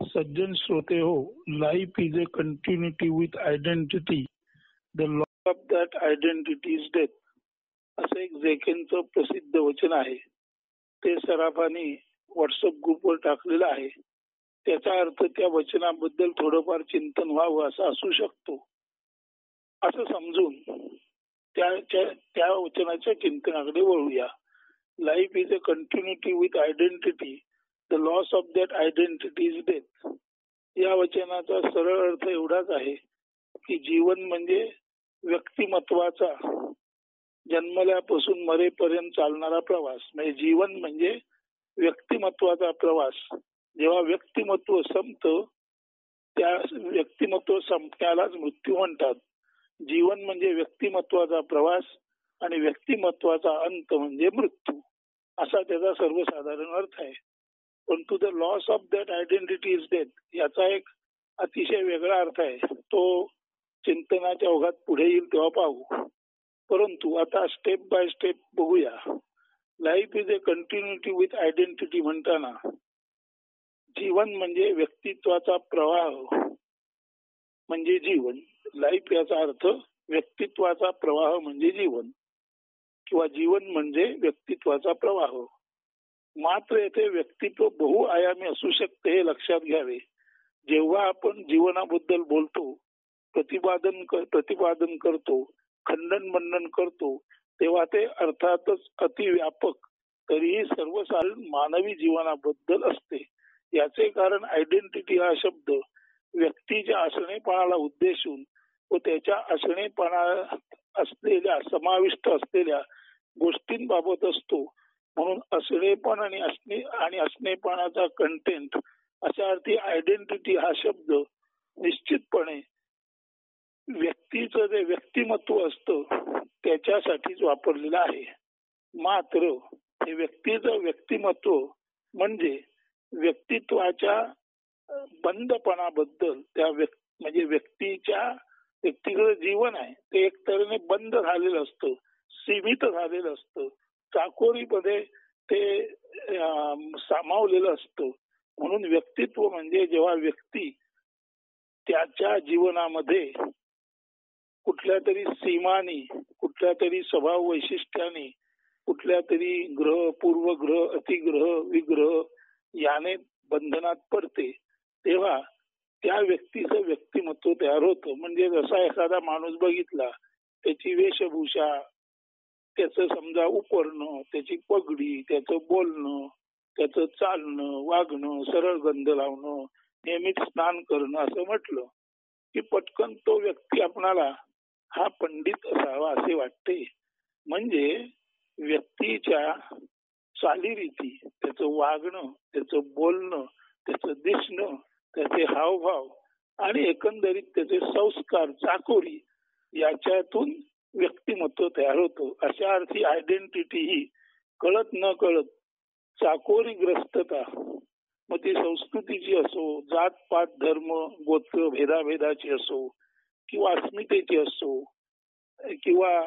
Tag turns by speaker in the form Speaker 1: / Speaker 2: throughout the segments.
Speaker 1: सज्जन श्रोते हो, life is a continuity with identity. The loss of that identity is death. असं एक जेकेनचं प्रसिद्ध वचन आहे. ते सराफाने व्हॉट्सअप ग्रुपवर टाकलेलं आहे. त्याचा अर्थ त्या वचनाबद्दल थोडंफार चिंतन व्हावं असं असू शकतो. असं समजून त्या वचनाच्या चिंतनाकडे वळूया. Life is a continuity with identity. The loss of that identity is death. या वचनाचा सरळ अर्थ एवढाच आहे की जीवन म्हणजे व्यक्तिमत्वाचा जन्मल्यापासून मरेपर्यंत चालणारा प्रवास. म्हणजे जीवन म्हणजे व्यक्तिमत्वाचा प्रवास. जेव्हा व्यक्तिमत्व संपतं त्या व्यक्तिमत्व संपण्यालाच मृत्यू म्हणतात. जीवन म्हणजे व्यक्तिमत्वाचा प्रवास आणि व्यक्तिमत्वाचा अंत म्हणजे मृत्यू, असा त्याचा सर्वसाधारण अर्थ आहे. परंतु the loss of that identity is death याचा एक अतिशय वेगळा अर्थ आहे. तो चिंतनाच्या ओघात पुढे येईल तेव्हा पाहू. परंतु आता स्टेप बाय स्टेप बघूया. Life is a continuity with identity म्हणताना जीवन म्हणजे व्यक्तित्वाचा प्रवाह म्हणजे जीवन. लाईफ याचा अर्थ व्यक्तित्वाचा प्रवाह म्हणजे जीवन किंवा जीवन म्हणजे व्यक्तित्वाचा प्रवाह. मात्र येथे व्यक्तित्व बहुआयामी असू शकते हे लक्षात घ्यावे. जेव्हा आपण जीवनाबद्दल बोलतो, प्रतिपादन करतो, खंडन मंडन करतो, तेव्हा ते अर्थातच अतिव्यापक तरीही सर्वसाधारण मानवी जीवनाबद्दल असते. याचे कारण आयडेंटिटी हा शब्द व्यक्तीच्या असणेपणाला उद्देशून व त्याच्या असणेपणा असलेल्या समाविष्ट असलेल्या गोष्टींबाबत असतो. म्हणून असणेपण आणि असणेपणाचा कंटेंट अशा अर्थी आयडेंटिटी हा शब्द निश्चितपणे व्यक्तीचं जे व्यक्तिमत्व असतं त्याच्यासाठीच वापरलेलं आहे. मात्र हे व्यक्तीचं व्यक्तिमत्व म्हणजे व्यक्तित्वाच्या बंदपणाबद्दल म्हणजे व्यक्तीचं जीवन आहे ते एक तऱ्हेने बंद झालेलं असतं, सीमित झालेलं असतं, चाकोरीमध्ये ते सामावलेलं असतं. म्हणून व्यक्तित्व म्हणजे जेव्हा व्यक्ती त्याच्या जीवनामध्ये कुठल्या तरी सीमानी, कुठल्या तरी स्वभाव वैशिष्ट्याने, कुठल्या तरी ग्रह, पूर्वग्रह, अतिग्रह, विग्रह याने बंधनात पडते तेव्हा त्या व्यक्तीचं व्यक्तिमत्व तयार होतं. म्हणजे जसा एखादा माणूस बघितला, त्याची वेशभूषा, त्याचं समजा उपरणं, त्याची पगडी, त्याचं बोलणं, त्याचं चालणं, वागणं, सरळ गंध लावणं, नियमित स्नान करणं असं म्हटलं की पटकन तो व्यक्ती आपणाला हा पंडित असावा असे वाटते. म्हणजे व्यक्तीच्या चालीरीती, त्याचं वागणं, त्याचं बोलणं, त्याचं दिसणं, त्याचे हावभाव आणि एकंदरीत त्याचे संस्कार, चाकोरी याच्यातून व्यक्तिमत्व तयार होतं. अशा अर्थी आयडेंटिटी ही कळत न कळत चाकोरीग्रस्तता, मग ती संस्कृतीची असो, जात पात धर्म गोत्र भेदाभेदाची असो किंवा अस्मितेची असो किंवा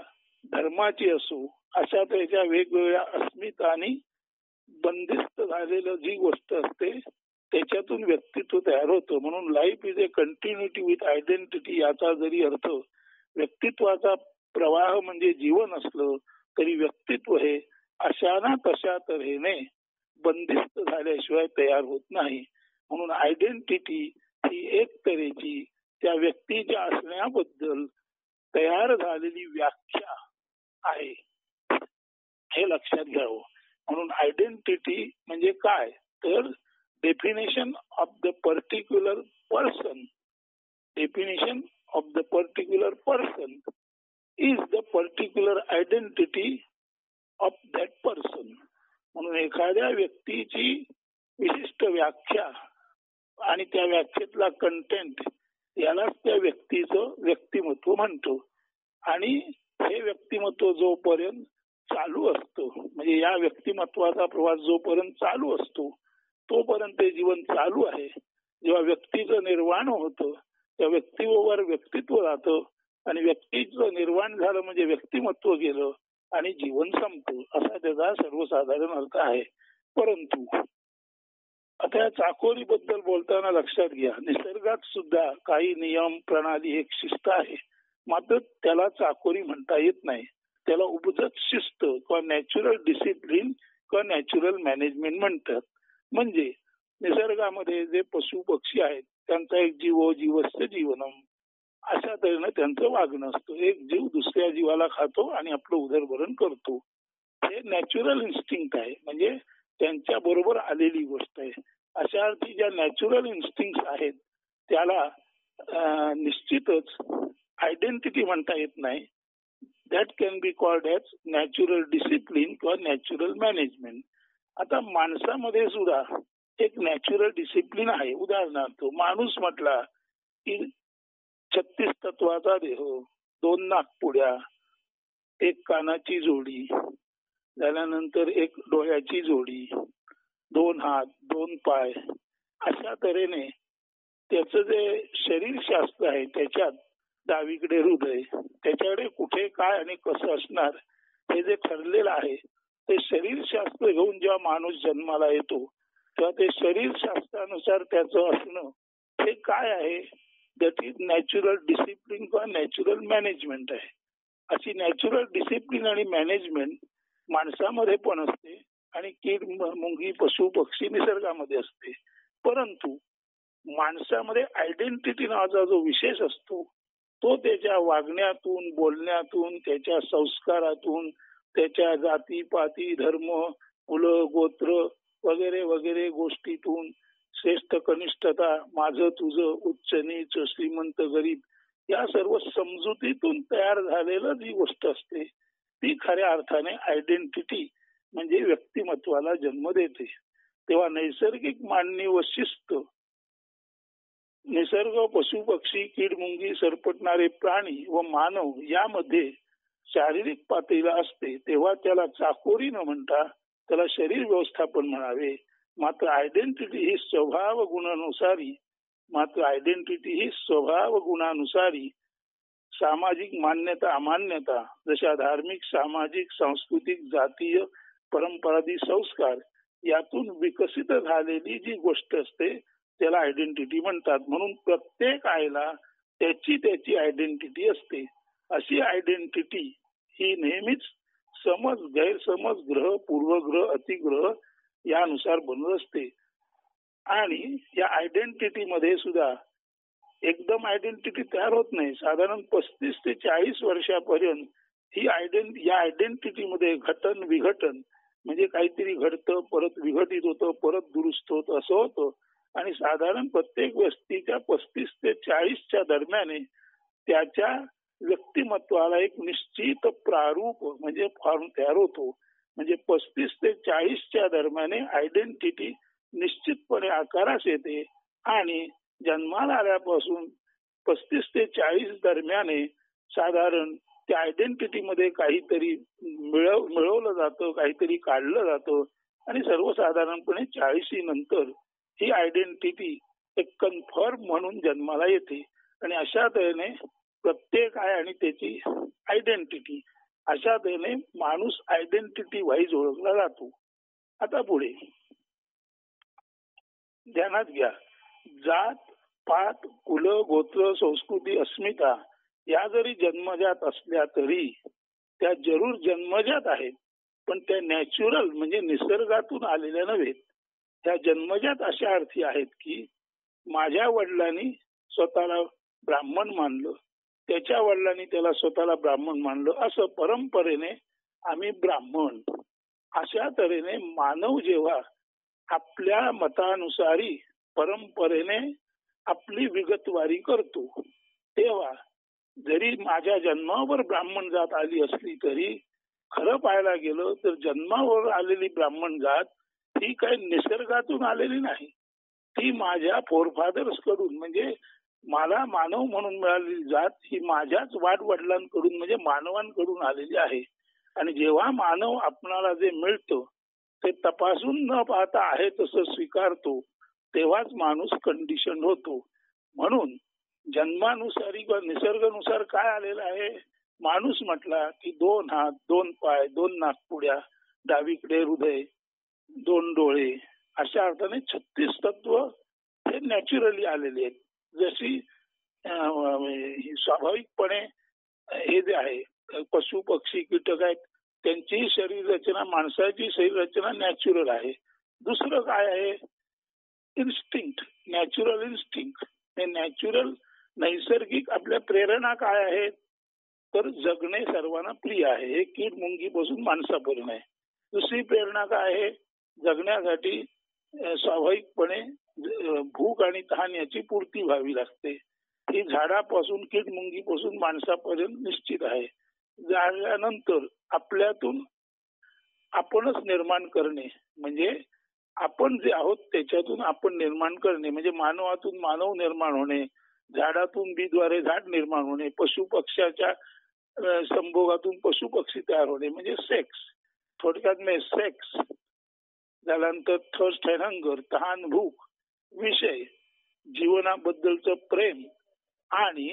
Speaker 1: धर्माची असो, अशा त्याच्या वेगवेगळ्या अस्मितांनी बंदिस्त झालेलं जी गोष्ट असते त्याच्यातून व्यक्तित्व तयार होतं. म्हणून life is a continuity with identity याचा जरी अर्थ व्यक्तित्वाचा प्रवाह म्हणजे जीवन असलं तरी व्यक्तित्व हे अशा ना तशा तऱ्हेने बंदिस्त झाल्याशिवाय तयार होत नाही. म्हणून आयडेंटिटी ही एक तऱ्हेची त्या व्यक्तीच्या असण्याबद्दल तयार झालेली व्याख्या आहे हे लक्षात घ्यावं. म्हणून आयडेंटिटी म्हणजे काय तर definition of the particular person. Definition of the particular person is the particular identity of that person. म्हणून एखाद्या व्यक्तीची विशिष्ट व्याख्या आणि त्या व्याख्येतला कंटेंट यालाच त्या व्यक्तीचं व्यक्तिमत्व म्हणतो. आणि हे व्यक्तिमत्व जोपर्यंत चालू असतं, म्हणजे या व्यक्तिमत्वाचा प्रवास जोपर्यंत चालू असतो तोपर्यंत ते जीवन चालू आहे. जेव्हा व्यक्तीचं निर्वाण होतं त्या व्यक्तीवर व्यक्तित्व राहतं आणि व्यक्तीचं निर्वाण झालं म्हणजे व्यक्तिमत्व गेलं आणि जीवन संपतं, असा त्याचा सर्वसाधारण अर्थ आहे. परंतु आता या चाकोरी बद्दल बोलताना लक्षात घ्या, निसर्गात सुद्धा काही नियम प्रणाली एक शिस्त आहे, मात्र त्याला चाकोरी म्हणता येत नाही. त्याला उपजत शिस्त किंवा नॅचरल डिसिप्लिन किंवा नॅचरल मॅनेजमेंट म्हणतात. म्हणजे निसर्गामध्ये जे पशु पक्षी आहेत त्यांचा एक जीवस्य जीवनम अशा तऱ्हेनं त्यांचं वागणं असतं. एक जीव दुसऱ्या जीवाला खातो आणि आपलं उदरभरण करतो. हे नॅचरल इन्स्टिंक्ट आहे, म्हणजे त्यांच्या बरोबर आलेली गोष्ट आहे. अशा अर्थी ज्या नॅचरल इन्स्टिंक्ट आहेत त्याला निश्चितच आयडेंटिटी म्हणता येत नाही. That can be called as natural discipline किंवा नॅचरल मॅनेजमेंट. आता माणसामध्ये सुद्धा एक नॅचरल डिसिप्लिन आहे. उदाहरणार्थ माणूस म्हटला की 36 तत्वाचा देह, 2 नाकपुड्या, 1 कानाची जोडी, झाल्यानंतर 1 डोळ्याची जोडी, 2 हात, 2 पाय, अशा तऱ्हेने त्याचं जे शरीरशास्त्र आहे त्याच्यात डावीकडे हृदय, त्याच्याकडे कुठे काय आणि कसं असणार हे जे ठरलेलं आहे ते शरीरशास्त्र घेऊन जेव्हा माणूस जन्माला येतो तेव्हा ते शरीरशास्त्रानुसार त्याचं असणं हे काय आहे, दॅट इज नॅचरल डिसिप्लिन किंवा नॅचरल मॅनेजमेंट आहे. अशी नॅचरल डिसिप्लिन आणि मॅनेजमेंट माणसामध्ये पण असते आणि कीड मुंगी पशु पक्षी निसर्गामध्ये असते. परंतु माणसामध्ये आयडेंटिटी नावाचा जो विशेष असतो तो त्याच्या वागण्यातून, बोलण्यातून, त्याच्या संस्कारातून, त्याच्या जाती पाती धर्म कुल गोत्र वगैरे वगैरे गोष्टीतून, श्रेष्ठ कनिष्ठता, माझं तुझं, उच्च नीच, श्रीमंत गरीब या सर्व समजुतीतून तयार झालेलं जी गोष्ट असते ती खऱ्या अर्थाने आयडेंटिटी म्हणजे व्यक्तिमत्वाला जन्म देते. तेव्हा नैसर्गिक मांडणी व शिस्त, निसर्ग, पशु पक्षी, कीड मुंगी, सरपटणारे प्राणी व मानव यामध्ये शारीरिक पातळीला असते तेव्हा त्याला चाकोरी न म्हणता त्याला शरीर व्यवस्थापन म्हणावे. मात्र आयडेंटिटी ही स्वभाव गुणानुसारी सामाजिक मान्यता अमान्यता जशा धार्मिक, सामाजिक, सांस्कृतिक, जातीय, परंपरादी संस्कार यातून विकसित झालेली जी गोष्ट असते त्याला आयडेंटिटी म्हणतात. म्हणून प्रत्येक आयला त्याची आयडेंटिटी असते. अशी आयडेंटिटी ही नेहमीच समज, गैरसमज, ग्रह, पूर्वग्रह, अतिग्रह यानुसार बनत असते. आणि या आयडेंटिटी मध्ये सुद्धा एकदम आयडेंटिटी तयार होत नाही. साधारण 35 ते 40 वर्षापर्यंत ही या आयडेंटिटीमध्ये घटन विघटन म्हणजे काहीतरी घडतं, परत विघटित होतं, परत दुरुस्त होतं, असं होतं. आणि साधारण प्रत्येक व्यक्तीच्या 35 ते 40च्या दरम्याने त्याच्या व्यक्तिमत्वाला एक निश्चित प्रारूप म्हणजे फॉर्म तयार होतो. म्हणजे 35 ते 40च्या दरम्याने आयडेंटिटी निश्चितपणे आकारास येते आणि जन्माला आल्यापासून 35 ते 40 दरम्याने साधारण त्या आयडेंटिटीमध्ये काहीतरी मिळवलं जातं, काहीतरी काढलं जातं आणि सर्वसाधारणपणे 40 नंतर ही आयडेंटिटी एक कन्फर्म म्हणून जन्माला येते. आणि अशा तऱ्हेने प्रत्येक आहे आणि त्याची आयडेंटिटी, अशा तऱ्हेने माणूस आयडेंटिटी वाईज ओळखला जातो. आता पुढे ध्यानात घ्या, जात पात कुल गोत्र संस्कृती अस्मिता या जरी जन्मजात असल्या तरी त्या जरूर जन्मजात आहेत, पण त्या नॅचरल म्हणजे निसर्गातून आलेल्या नव्हेत. त्या जन्मजात अशा अर्थी आहेत की माझ्या वडिलांनी स्वतःला ब्राह्मण मानलं, त्याच्या वडिलांनी त्याला स्वतःला ब्राह्मण मानलं, असं परंपरेने आम्ही ब्राह्मण. अशा तऱ्हेने मानव जेव्हा आपल्या मतानुसारी परंपरेने आपली विगतवारी करतो तेव्हा जरी माझ्या जन्मावर ब्राह्मण जात आली असली तरी खरं पाहायला गेलं तर जन्मावर आलेली ब्राह्मण जात ही काही निसर्गातून आलेली नाही. ती माझ्या फोरफादर्स कडून म्हणजे मला मानव म्हणून मिळालेली जात ही माझ्याच वाडवडिलांकडून म्हणजे मानवांकडून आलेली आहे. आणि जेव्हा मानव आपणाला जे मिळतं ते तपासून न पाहता आहे तसं स्वीकारतो तेव्हाच माणूस कंडिशन होतो. म्हणून जन्मानुसारी किंवा निसर्गानुसार काय आलेला आहे, माणूस म्हटला की 2 हात, 2 पाय, 2 नाकपुड्या, डावीकडे हृदय, 2 डोळे अशा अर्थाने 36 तत्व हे नॅचरली आलेली आहेत. जशी स्वाभाविकपणे हे जे आहे पशु पक्षी कीटक आहेत त्यांची शरीर रचना, माणसाची शरीर रचना नॅचरल आहे. दुसरं काय आहे, इन्स्टिंक्ट, नॅचरल इन्स्टिंक्ट. हे नॅचरल नैसर्गिक आपल्या प्रेरणा काय आहेत, तर जगणे सर्वांना प्रिय आहे. हे कीड मुंगीपासून माणसापर्यंत आहे. दुसरी प्रेरणा काय आहे, जगण्यासाठी स्वाभाविकपणे भूक आणि तहान याची पूर्ती व्हावी लागते. ही झाडापासून कीड मुंगीपासून माणसापर्यंत निश्चित आहे. झाल्यानंतर आपल्यातून आपणच निर्माण करणे, म्हणजे आपण जे आहोत त्याच्यातून आपण निर्माण करणे, म्हणजे मानवातून मानव निर्माण होणे, झाडातून बीद्वारे झाड निर्माण होणे, पशु पक्ष्याच्या संभोगातून पशु पक्षी तयार होणे, म्हणजे सेक्स. थोडक्यात म्हणजे सेक्स झाल्यानंतर थर्स्ट अँड हंगर, तहान भूक, विषय, जीवनाबद्दलचं प्रेम आणि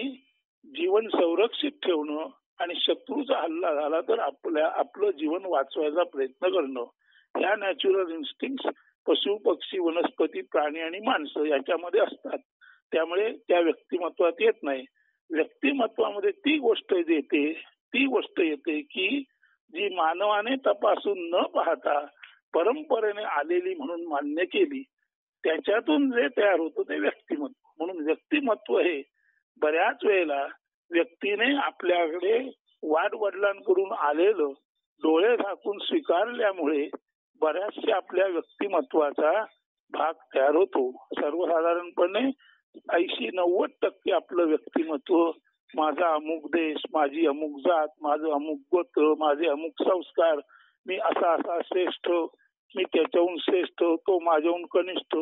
Speaker 1: जीवन संरक्षित ठेवणं आणि शत्रूचा हल्ला झाला तर आपलं जीवन वाचवायचा प्रयत्न करणं. ह्या नॅचरल इन्स्टिंक्ट पशु पक्षी वनस्पती प्राणी आणि माणसं याच्यामध्ये असतात. त्यामुळे त्या व्यक्तिमत्वात येत नाही. व्यक्तिमत्वामध्ये ती गोष्ट येते की जी मानवाने तपासून न पाहता परंपरेने आलेली म्हणून मान्य केली, त्याच्यातून जे तयार होतं ते व्यक्तिमत्व. म्हणून व्यक्तिमत्व हे बऱ्याच वेळेला व्यक्तीने आपल्याकडे वाडवडिलांकडून आलेलं डोळे झाकून स्वीकारल्यामुळे बऱ्याचशा आपल्या व्यक्तिमत्वाचा भाग तयार होतो. सर्वसाधारणपणे 80-90% आपलं व्यक्तिमत्व, माझा अमुक देश, माझी अमुक जात, माझं अमुक गोत्र, माझे अमुक संस्कार, मी असा श्रेष्ठ, मी त्याच्याहून श्रेष्ठ, तो माझ्याहून कनिष्ठ,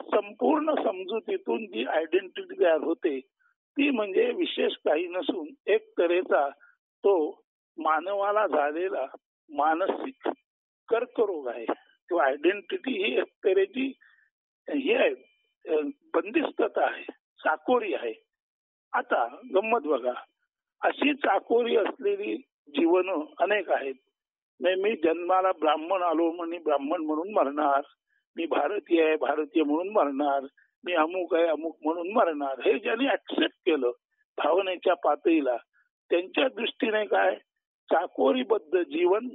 Speaker 1: संपूर्ण समजुतीतून जी आयडेंटिटी तयार होते ती म्हणजे विशेष काही नसून एक तऱ्हेचा तो मानवाला झालेला मानसिक कर्करोग आहे. किंवा आयडेंटिटी ही एक तऱ्हेची ही आहे, बंदिस्तता आहे, चाकोरी आहे. आता गंमत बघा, अशी चाकोरी असलेली जीवन अनेक आहेत. मी जन्माला ब्राह्मण आलो म्हणून ब्राह्मण म्हणून मरणार, मी भारतीय आहे भारतीय म्हणून मरणार, मी अमुक आहे अमुक म्हणून मरणार. हे ज्यांनी ऍक्सेप्ट केलं भावनेच्या पातळीला, त्यांच्या दृष्टीने काय चाकोरीबद्ध जीवन,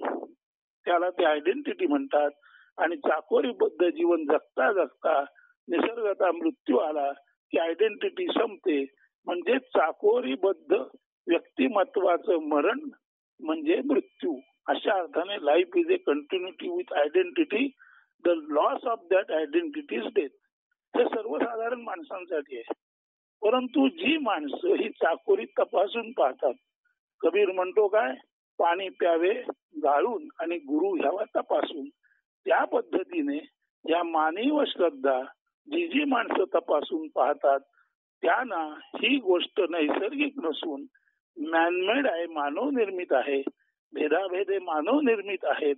Speaker 1: त्याला ते आयडेंटिटी म्हणतात. आणि चाकोरीबद्ध जीवन जगता जगता निसर्गता मृत्यू आला की आयडेंटिटी संपते. म्हणजे चाकोरीबद्ध व्यक्तिमत्वाचं मरण म्हणजे मृत्यू. अशा अर्थाने life is a continuity with identity, the loss of that identity is death. हे सर्वसाधारण माणसांसाठी आहे. परंतु जी माणसं ही चाकोरी तपासून पाहतात, कबीर म्हणतो काय, पाणी प्यावे गाळून आणि गुरु घ्यावा तपासून, त्या पद्धतीने या मानव श्रद्धा जी माणसं तपासून पाहतात त्यांना ही गोष्ट नैसर्गिक नसून मॅनमेड आहे, मानव निर्मित आहे, भेदाभेदे मानव निर्मित आहेत,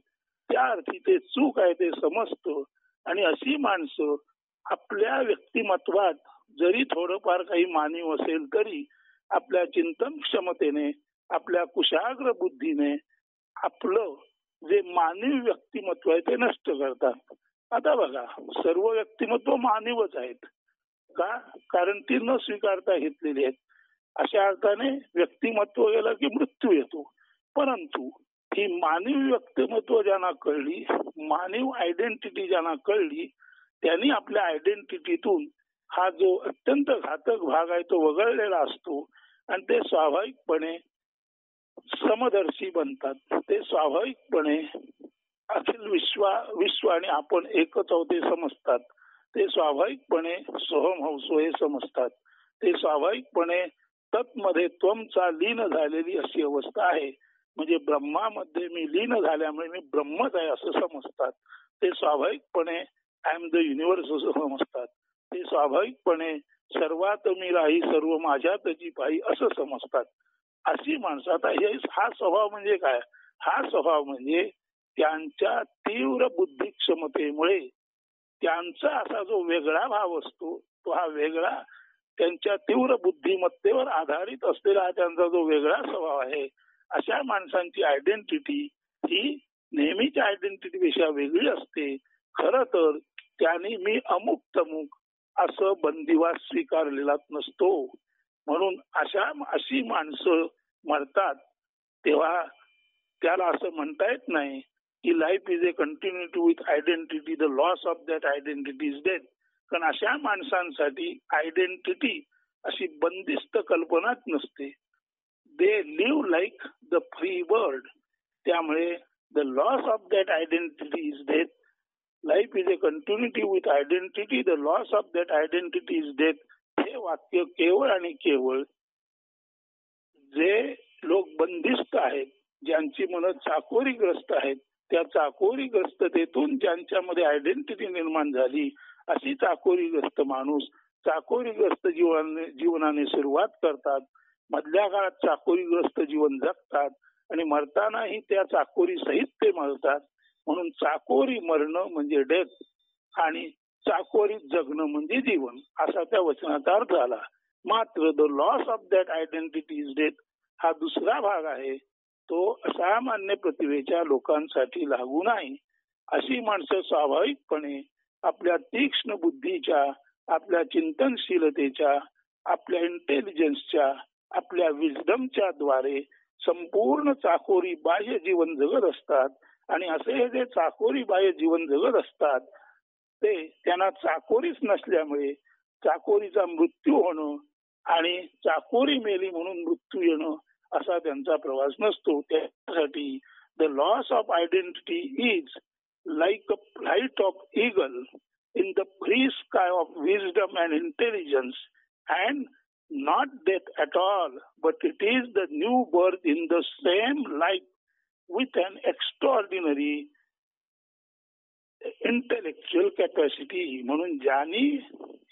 Speaker 1: त्या अर्थी ते चूक आहे ते समजतं. आणि अशी माणसं आपल्या व्यक्तिमत्वात जरी थोडंफार काही मानव असेल तरी आपल्या चिंतन क्षमतेने, आपल्या कुशाग्र बुद्धीने आपलं जे मानवी व्यक्तिमत्व आहे ते नष्ट करतात. आता बघा, सर्व व्यक्तिमत्व मानवच आहेत का, कारण ती न स्वीकारता घेतलेली आहेत. अशा अर्थाने व्यक्तिमत्व गेलं की मृत्यू येतो. परंतु ही मानवी व्यक्तिमत्व ज्यांना कळली, मानव आयडेंटिटी ज्यांना कळली, त्यांनी आपल्या आयडेंटिटीतून हा जो अत्यंत घातक भाग आहे तो वगळलेला असतो आणि ते स्वाभाविकपणे समदर्शी बनतात. ते स्वाभाविकपणे अखिल विश्व आणि आपण एकच आहोत हे समजतात. ते स्वाभाविकपणे सोहम हौसो हे समजतात. ते स्वाभाविकपणे तत्मध्ये त्वमचा लीन झालेली अशी अवस्था आहे, म्हणजे ब्रह्मामध्ये मी लीन झाल्यामुळे मी ब्रह्मच आहे असं समजतात. ते स्वाभाविकपणे आय एम द युनिव्हर्स असं समजतात. ते स्वाभाविकपणे सर्वात मी राही सर्व माझ्यातची पाही असं समजतात. अशी माणसं, आता हा स्वभाव म्हणजे काय, हा स्वभाव म्हणजे त्यांच्या तीव्र बुद्धी क्षमतेमुळे त्यांचा असा जो वेगळा भाव असतो, तो हा वेगळा त्यांच्या तीव्र बुद्धिमत्तेवर आधारित असलेला हा त्यांचा जो वेगळा स्वभाव आहे. अशा माणसांची आयडेंटिटी ही नेहमीच्या आयडेंटिटीपेक्षा वेगळी असते. खरं तर त्याने मी अमुक तमुक असं बंदिवास स्वीकारलेलाच नसतो. म्हणून अशी माणसं मरतात तेव्हा त्याला असं म्हणता येत नाही की life is a continuity with identity, the loss of that identity is death. कारण अशा माणसांसाठी आयडेंटिटी अशी बंदिस्त कल्पनाच नसते. They live like the free bird. त्यामुळे the loss of that identity is death. Life is a continuity with identity, the loss of that identity is death. हे वाक्य केवळ आणि केवळ जे लोक बंदिस्त आहेत, ज्यांची मन चाकोरीग्रस्त आहेत, त्या चाकोरीग्रस्ततेतून ज्यांच्यामध्ये आयडेंटिटी निर्माण झाली, अशी चाकोरीग्रस्त माणूस चाकोरीग्रस्त जीवनाने सुरुवात करतात, मधल्या काळात चाकोरीग्रस्त जीवन जगतात आणि मरतानाही त्या चाकोरी सहित ते मरतात. म्हणून चाकोरी मरणं म्हणजे डेथ आणि चाकोरीत जगणं म्हणजे जीवन, असा त्या वचनाचा अर्थ झाला. मात्र the loss of that identity is death हा दुसरा भाग आहे, तो असामान्य प्रतिभेच्या लोकांसाठी लागू नाही. अशी माणसं स्वाभाविकपणे आपल्या तीक्ष्ण बुद्धीच्या, आपल्या चिंतनशीलतेच्या, आपल्या इंटेलिजन्सच्या, आपल्या विजडमच्या द्वारे संपूर्ण चाकोरी बाह्य जीवन जगत असतात. आणि असे जे चाकोरी बाह्य जीवन जगत असतात ते त्यांना चाकोरीच नसल्यामुळे चाकोरीचा मृत्यू होणं आणि चाकोरी मेली म्हणून मृत्यू येणं असा त्यांचा प्रवास नसतो. त्यासाठी the loss of identity is like a flight of eagle in the free sky of wisdom and intelligence, and not death at all, but it is the new birth in the same life with an extraordinary intellectual capacity. म्हणून ज्यांनी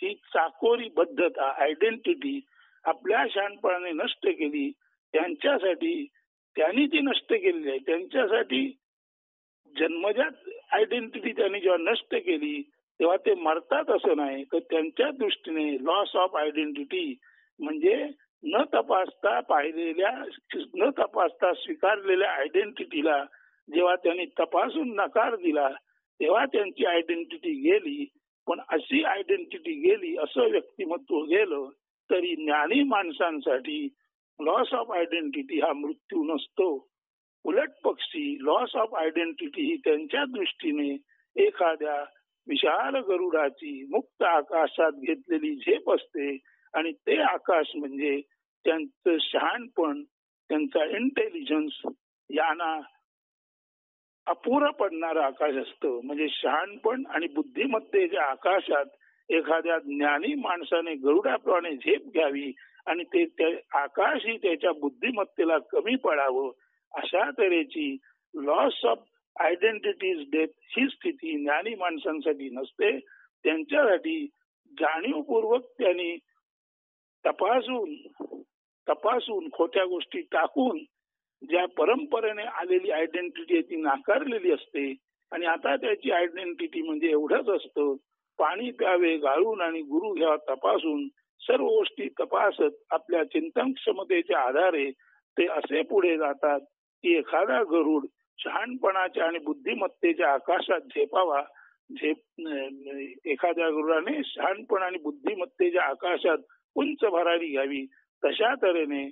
Speaker 1: ही चाकोरीबद्धता identity आपल्या शहाणपणाने नष्ट केली, त्यांच्यासाठी त्यांनी ती नष्ट केलेली आहे. त्यांच्यासाठी जन्मजात आयडेंटिटी त्यांनी जेव्हा नष्ट केली तेव्हा ते मरतात असं नाही, तर त्यांच्या दृष्टीने लॉस ऑफ आयडेंटिटी म्हणजे न तपासता पाहिलेल्या, न तपासता स्वीकारलेल्या आयडेंटिटीला जेव्हा त्यांनी तपासून नकार दिला तेव्हा त्यांची आयडेंटिटी गेली. पण अशी आयडेंटिटी गेली, असं व्यक्तिमत्व गेलं तरी ज्ञानी माणसांसाठी लॉस ऑफ आयडेंटिटी हा मृत्यू नसतो. उलट पक्षी लॉस ऑफ आयडेंटिटी ही त्यांच्या दृष्टीने एखाद्या विशाल गरुडाची मुक्त आकाशात घेतलेली झेप असते आणि ते आकाश म्हणजे त्यांचं शहाणपण, त्यांचा इंटेलिजन्स यांना अपुरं पडणारं आकाश असतं. म्हणजे शहाणपण आणि बुद्धिमत्तेच्या आकाशात एखाद्या ज्ञानी माणसाने गरुडाप्रमाणे झेप घ्यावी आणि ते आकाशही त्याच्या बुद्धिमत्तेला कमी पडावं, अशा तऱ्हेची लॉस ऑफ आयडेंटिटीज डेथ ही स्थिती ज्ञानी माणसांसाठी नसते. त्यांच्यासाठी जाणीवपूर्वक त्यांनी तपासून खोट्या गोष्टी टाकून ज्या परंपरेने आलेली आयडेंटिटी ती नाकारलेली असते. आणि आता त्याची आयडेंटिटी म्हणजे एवढंच असतं, पाणी प्यावे गाळून आणि गुरु घ्यावा तपासून, सर्व गोष्टी तपासत आपल्या चिंतन क्षमतेच्या आधारे ते असे पुढे जातात की एखादा गरुड शहाणपणाच्या आणि बुद्धिमत्तेच्या आकाशात झेपावा. एखाद्या गरुडाने शहाणपण आणि बुद्धिमत्तेच्या आकाशात उंच भरारी घ्यावी, तशा तऱ्हेने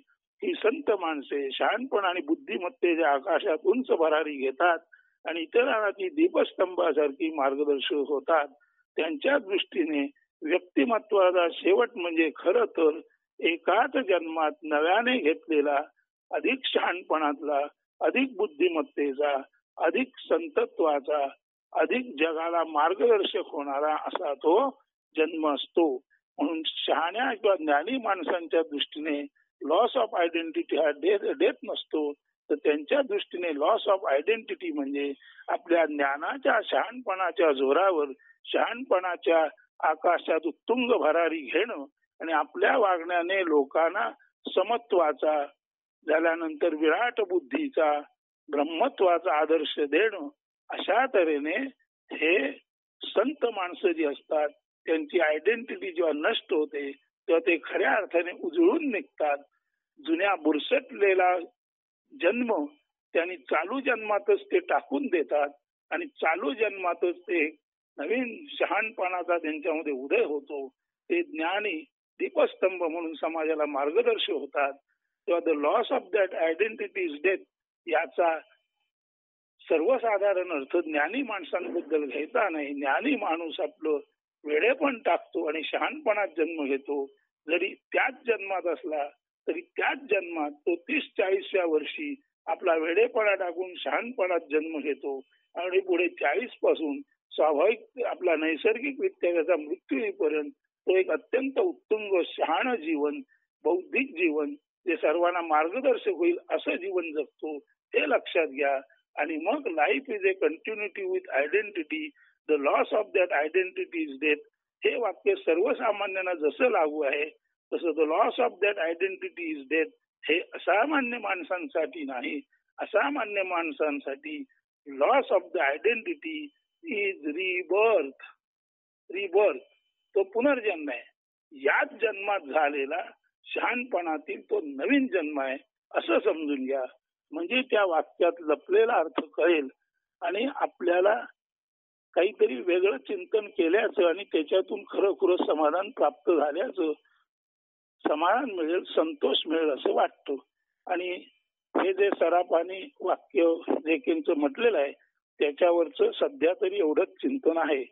Speaker 1: ही संत माणसे शहाणपण आणि बुद्धिमत्तेच्या आकाशात उंच भरारी घेतात आणि इतरांना ती दीपस्तंभासारखी मार्गदर्शक होतात. त्यांच्या दृष्टीने व्यक्तिमत्वाचा शेवट म्हणजे खरं तर एकाच जन्मात नव्याने घेतलेला अधिक शहाणपणातला, अधिक बुद्धिमत्तेचा, अधिक संतत्वाचा, अधिक जगाला मार्गदर्शक होणारा असा तो जन्म असतो. म्हणून शहाण्या किंवा ज्ञानी माणसांच्या दृष्टीने लॉस ऑफ आयडेंटिटी हा डेथ नसतो, तर त्यांच्या दृष्टीने लॉस ऑफ आयडेंटिटी म्हणजे आपल्या ज्ञानाच्या शहाणपणाच्या जोरावर शहाणपणाच्या आकाशात उत्तुंग भरारी घेणं आणि आपल्या वागण्याने लोकांना समत्वाचा, झाल्यानंतर विराट बुद्धीचा, ब्रह्मत्वाचा आदर्श देणं. अशा तऱ्हेने हे संत माणसं जी असतात त्यांची आयडेंटिटी जेव्हा नष्ट होते तेव्हा ते खऱ्या अर्थाने उजळून निघतात. जुन्या बुरसटलेला जन्म त्यांनी चालू जन्मातच ते टाकून देतात आणि चालू जन्मातच ते नवीन शहाणपणाचा त्यांच्यामध्ये उदय होतो. ते ज्ञानी दीपस्तंभ म्हणून समाजाला मार्गदर्शक होतात. तेव्हा the loss of that identity is death याचा सर्वसाधारण अर्थ ज्ञानी माणसांबद्दल घ्यायचा नाही. ज्ञानी माणूस आपलं वेडेपण टाकतो आणि शहाणपणात जन्म घेतो. जरी त्याच जन्मात असला तरी त्याच जन्मात तो 30-40व्या वर्षी आपला वेडेपणा टाकून शहाणपणात जन्म घेतो आणि पुढे 40 पासून स्वाभाविक आपला नैसर्गिकरित्या त्याचा मृत्यू येईपर्यंत तो एक अत्यंत उत्तुंग शहाण जीवन, बौद्धिक जीवन जे सर्वांना मार्गदर्शक होईल असं जीवन जगतो. हे लक्षात घ्या. आणि मग life is a continuity with identity, the loss of that identity is death. हे वाक्य सर्वसामान्यांना जसं लागू आहे तसं the loss of that identity is death हे असामान्य माणसांसाठी नाही. असामान्य माणसांसाठी loss of the identity is rebirth. Rebirth तो पुनर्जन्म आहे. याच जन्मात झालेला शहाणपणातील तो नवीन जन्म आहे असं समजून घ्या. म्हणजे त्या वाक्यात लपलेला अर्थ कळेल आणि आपल्याला काहीतरी वेगळं चिंतन केल्याचं आणि त्याच्यातून खरं समाधान प्राप्त झाल्याचं समाधान मिळेल, संतोष मिळेल असं वाटतं. आणि हे जे सरापानी वाक्य जे म्हटलेलं आहे त्याच्यावरच सध्या तरी एवढंच चिंतन आहे.